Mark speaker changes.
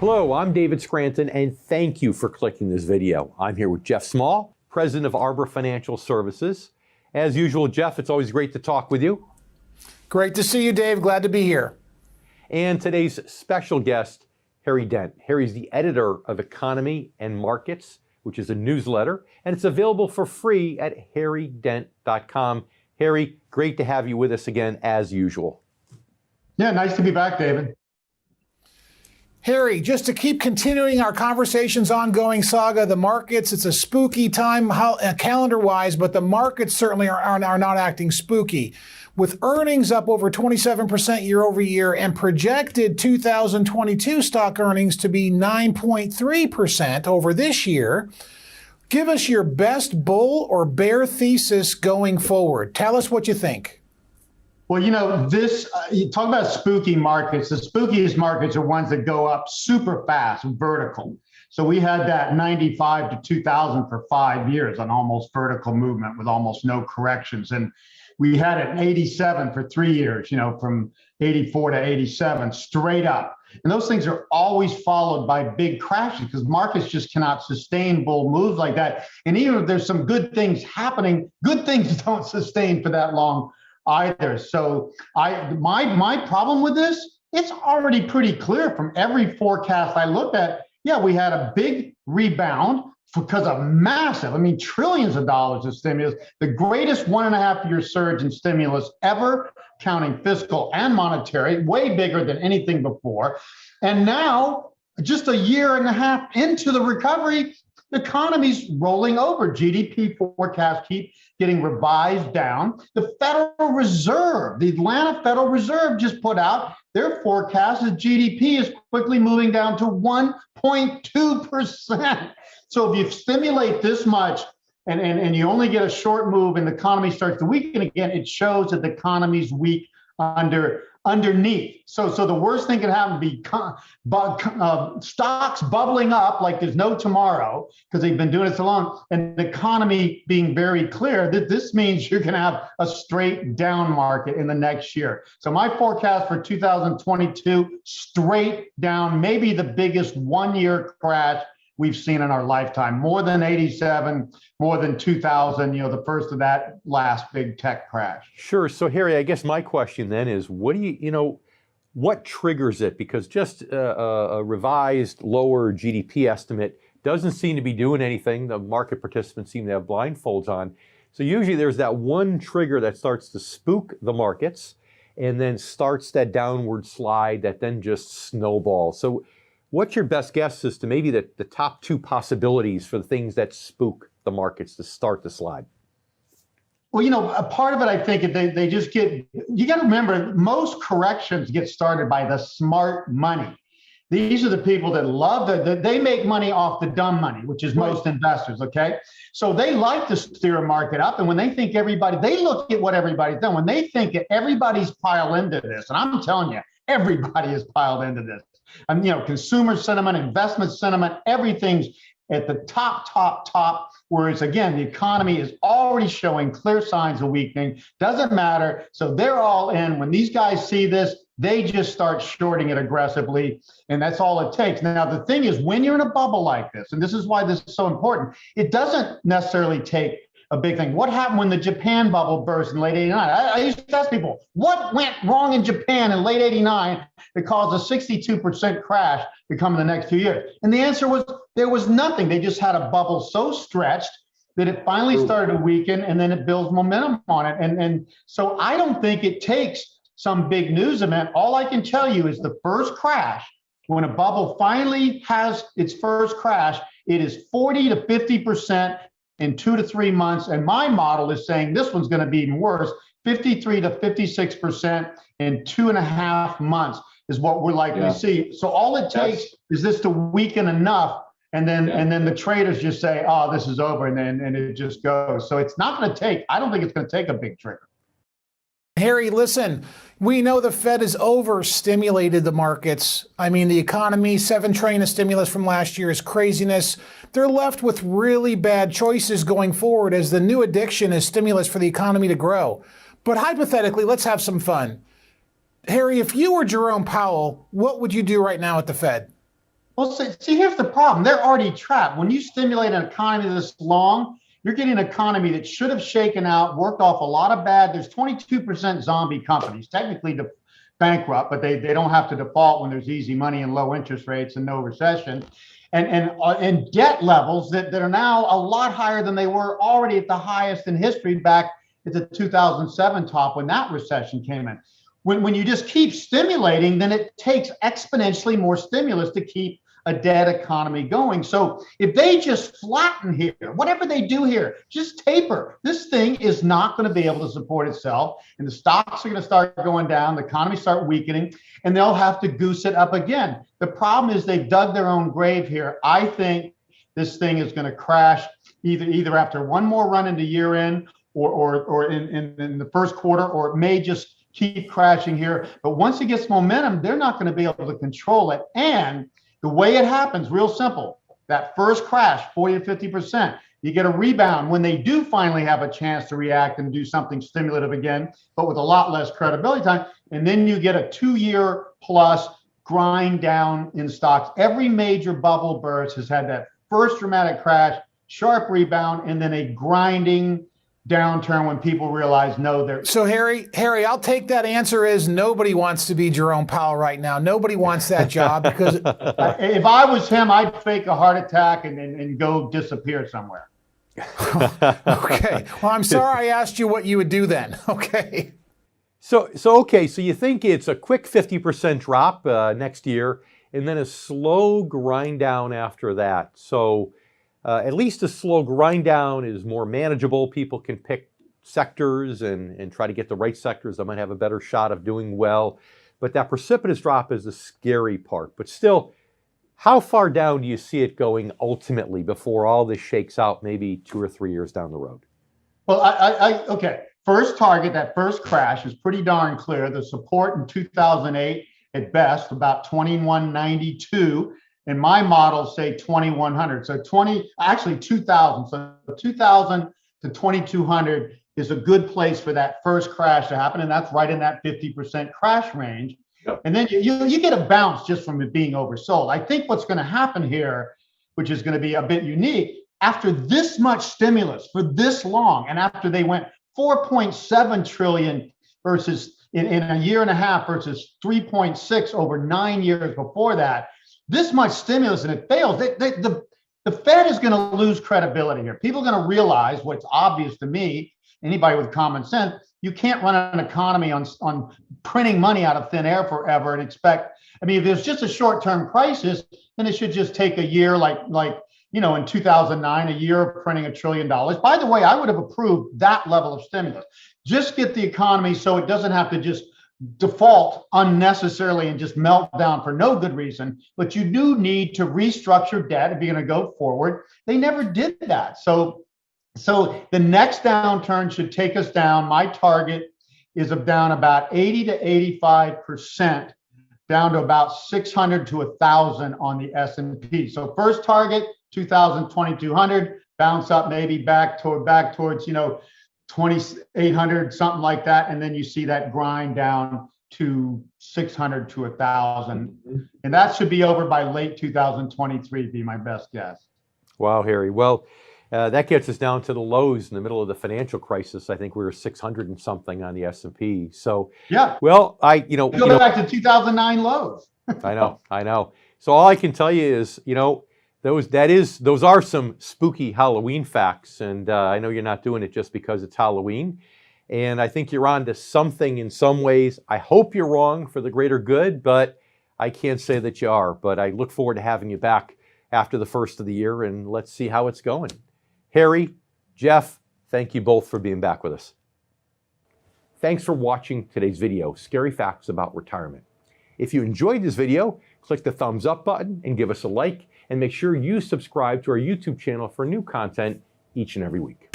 Speaker 1: Hello, I'm David Scranton, and thank you for clicking this video. I'm here with Jeff Small, President of Arbor Financial Services. As usual, Jeff, it's always great to talk with you.
Speaker 2: Great to see you, Dave. Glad to be here.
Speaker 1: And today's special guest, Harry Dent. Harry's the editor of Economy and Markets, which is a newsletter, and it's available for free at harrydent.com. Harry, great to have you with us again, as usual.
Speaker 3: Yeah, nice to be back, David.
Speaker 2: Harry, just to keep continuing our conversation's ongoing saga, the markets, it's a spooky time calendar-wise, but the markets certainly are not acting spooky. With earnings up over 27% year over year and projected 2022 stock earnings to be 9.3% over this year, give us your best bull or bear thesis going forward. Tell us what you think.
Speaker 3: Well, you talk about spooky markets. The spookiest markets are ones that go up super fast, vertical. So we had that 95 to 2000 for 5 years on almost vertical movement with almost no corrections. And we had it in 87 for 3 years, from 84 to 87, straight up. And those things are always followed by big crashes because markets just cannot sustain bull moves like that. And even if there's some good things happening, good things don't sustain for that long either. So my problem with this, it's already pretty clear from every forecast I looked at. Yeah, we had a big rebound because of massive, trillions of dollars of stimulus, the greatest 1.5 year surge in stimulus ever, counting fiscal and monetary, way bigger than anything before. And now, just a year and a half into the recovery, the economy's rolling over. GDP forecasts keep getting revised down. The Federal Reserve, the Atlanta Federal Reserve just put out their forecast that GDP is quickly moving down to 1.2%. So if you stimulate this much and you only get a short move and the economy starts to weaken again, it shows that the economy's weak underneath. So the worst thing can happen be stocks bubbling up like there's no tomorrow because they've been doing it so long, and the economy being very clear that this means you're going to have a straight down market in the next year. So my forecast for 2022, straight down, maybe the biggest 1 year crash we've seen in our lifetime, more than 87, more than 2000, the first of that last big tech crash.
Speaker 1: Sure. So Harry, I guess my question then is, what triggers it? Because just a revised lower GDP estimate doesn't seem to be doing anything. The market participants seem to have blindfolds on. So usually there's that one trigger that starts to spook the markets and then starts that downward slide that then just snowballs. So what's your best guess as to maybe the top two possibilities for the things that spook the markets to start the slide?
Speaker 3: Well, a part of it, I think, they just you got to remember, most corrections get started by the smart money. These are the people that love they make money off the dumb money, which is most investors, okay? So they like to steer a market up, and when they think they look at what everybody's done. When they think that everybody's piled into this, and I'm telling you, everybody is piled into this. Consumer sentiment, investment sentiment, everything's at the top, whereas again, the economy is already showing clear signs of weakening. Doesn't matter. So they're all in. When these guys see this, they just start shorting it aggressively. And that's all it takes. Now, the thing is, when you're in a bubble like this, and this is why this is so important, it doesn't necessarily take a big thing. What happened when the Japan bubble burst in late 89? I used to ask people, what went wrong in Japan in late 89 that caused a 62% crash to come in the next few years? And the answer was, there was nothing. They just had a bubble so stretched that it finally started to weaken, and then it builds momentum on it. And so I don't think it takes some big news event. All I can tell you is the first crash, when a bubble finally has its first crash, it is 40 to 50% in 2 to 3 months. And my model is saying this one's going to be even worse, 53 to 56% in 2.5 months is what we're likely to see. So all it takes is this to weaken enough, and then the traders just say, oh, this is over, and it just goes. So it's not going to take, I don't think it's going to take a big trigger.
Speaker 2: Harry, listen, we know the Fed has overstimulated the markets. The economy, $7 trillion of stimulus from last year is craziness. They're left with really bad choices going forward as the new addiction is stimulus for the economy to grow. But hypothetically, let's have some fun. Harry, if you were Jerome Powell, what would you do right now at the Fed?
Speaker 3: Well, see, here's the problem. They're already trapped. When you stimulate an economy this long, you're getting an economy that should have shaken out, worked off a lot of bad. There's 22% zombie companies, technically bankrupt, but they don't have to default when there's easy money and low interest rates and no recession. And debt levels that are now a lot higher than they were already at the highest in history back at the 2007 top when that recession came in. When you just keep stimulating, then it takes exponentially more stimulus to keep a dead economy going. So if they just flatten here, whatever they do here, just taper, this thing is not going to be able to support itself. And the stocks are going to start going down, the economy start weakening, and they'll have to goose it up again. The problem is they've dug their own grave here. I think this thing is going to crash either after one more run into year end or in the first quarter, or it may just keep crashing here. But once it gets momentum, they're not going to be able to control it. And the way it happens, real simple, that first crash, 40 to 50%, you get a rebound when they do finally have a chance to react and do something stimulative again, but with a lot less credibility time. And then you get a 2-year plus grind down in stocks. Every major bubble burst has had that first dramatic crash, sharp rebound, and then a grinding downturn when people realize no, they're.
Speaker 2: So Harry, I'll take that answer as nobody wants to be Jerome Powell right now. Nobody wants that job because
Speaker 3: if I was him, I'd fake a heart attack and go disappear somewhere.
Speaker 2: Okay. Well, I'm sorry I asked you what you would do then. Okay.
Speaker 1: So you think it's a quick 50% drop next year, and then a slow grind down after that. So at least a slow grind down is more manageable. People can pick sectors and try to get the right sectors that might have a better shot of doing well. But that precipitous drop is the scary part. But still, how far down do you see it going ultimately before all this shakes out, maybe 2 or 3 years down the road?
Speaker 3: Well, okay. First target, that first crash is pretty darn clear. The support in 2008 at best, about 2192. And my models say 2100. So 2000. So 2000 to 2200 is a good place for that first crash to happen. And that's right in that 50% crash range. Yep. And then you get a bounce just from it being oversold. I think what's going to happen here, which is going to be a bit unique, after this much stimulus for this long, and after they went 4.7 trillion versus in a year and a half versus 3.6 over 9 years before that, this much stimulus and it fails, the Fed is going to lose credibility here. People are going to realize what's obvious to me, anybody with common sense, you can't run an economy on printing money out of thin air forever and expect, I mean, if there's just a short-term crisis, then it should just take a year like in 2009, a year of printing $1 trillion. By the way, I would have approved that level of stimulus. Just get the economy so it doesn't have to just default unnecessarily and just melt down for no good reason. But you do need to restructure debt if you're going to go forward. They never did that. So the next downturn should take us down. My target is down about 80 to 85%, down to about 600 to 1,000 on the S&P. So first target, 2,000, 2,200, bounce up maybe back towards 2,800, something like that, and then you see that grind down to 600 to 1,000, and that should be over by late 2023. Be my best guess.
Speaker 1: Wow, Harry. Well, that gets us down to the lows in the middle of the financial crisis. I think we were 600 and something on the S&P. So
Speaker 3: yeah.
Speaker 1: Well,
Speaker 3: go back to 2009 lows.
Speaker 1: I know. So all I can tell you is, those are some spooky Halloween facts, and I know you're not doing it just because it's Halloween, and I think you're on to something in some ways. I hope you're wrong for the greater good, but I can't say that you are. But I look forward to having you back after the first of the year, and let's see how it's going. Harry, Jeff, thank you both for being back with us. Thanks for watching today's video, Scary Facts About Retirement. If you enjoyed this video, click the thumbs up button and give us a like, and make sure you subscribe to our YouTube channel for new content each and every week.